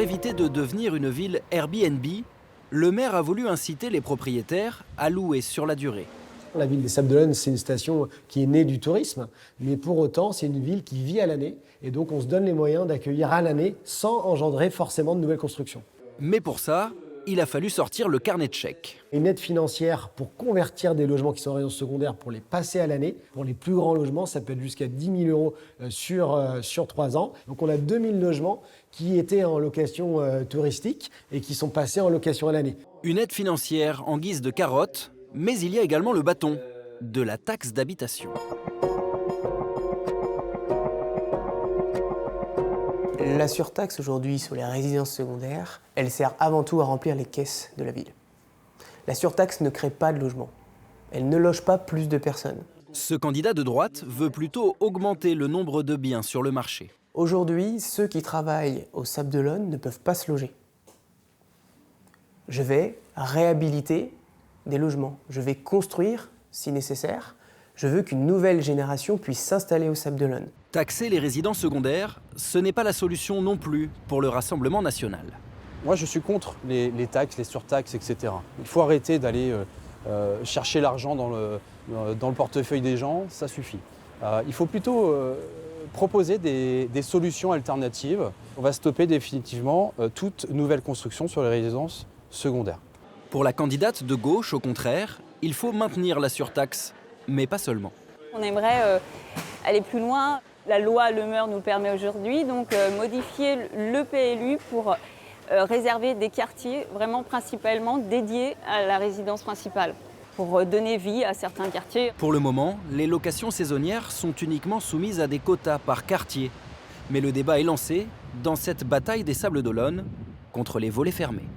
Pour éviter de devenir une ville Airbnb, le maire a voulu inciter les propriétaires à louer sur la durée. La ville des Sables-d'Olonne, c'est une station qui est née du tourisme, mais pour autant, c'est une ville qui vit à l'année. Et donc, on se donne les moyens d'accueillir à l'année sans engendrer forcément de nouvelles constructions. Mais pour ça, il a fallu sortir le carnet de chèques. Une aide financière pour convertir des logements qui sont en résidence secondaire pour les passer à l'année. Pour les plus grands logements, ça peut être jusqu'à 10 000 € sur 3 ans. Donc, on a 2 000 logements qui étaient en location touristique et qui sont passés en location à l'année. Une aide financière en guise de carotte, mais il y a également le bâton, de la taxe d'habitation. La surtaxe aujourd'hui sur les résidences secondaires, elle sert avant tout à remplir les caisses de la ville. La surtaxe ne crée pas de logement. Elle ne loge pas plus de personnes. Ce candidat de droite veut plutôt augmenter le nombre de biens sur le marché. Aujourd'hui, ceux qui travaillent aux Sables-d'Olonne ne peuvent pas se loger. Je vais réhabiliter des logements. Je vais construire, si nécessaire. Je veux qu'une nouvelle génération puisse s'installer aux Sables-d'Olonne. Taxer les résidences secondaires, ce n'est pas la solution non plus pour le Rassemblement national. Moi, je suis contre les taxes, les surtaxes, etc. Il faut arrêter d'aller chercher l'argent dans le portefeuille des gens, ça suffit. Il faut plutôt proposer des solutions alternatives. On va stopper définitivement toute nouvelle construction sur les résidences secondaires. Pour la candidate de gauche, au contraire, il faut maintenir la surtaxe, mais pas seulement. On aimerait aller plus loin. La loi Le Meur nous le permet aujourd'hui, donc modifier le PLU pour réserver des quartiers vraiment principalement dédiés à la résidence principale, pour donner vie à certains quartiers. Pour le moment, les locations saisonnières sont uniquement soumises à des quotas par quartier. Mais le débat est lancé dans cette bataille des Sables-d'Olonne contre les volets fermés.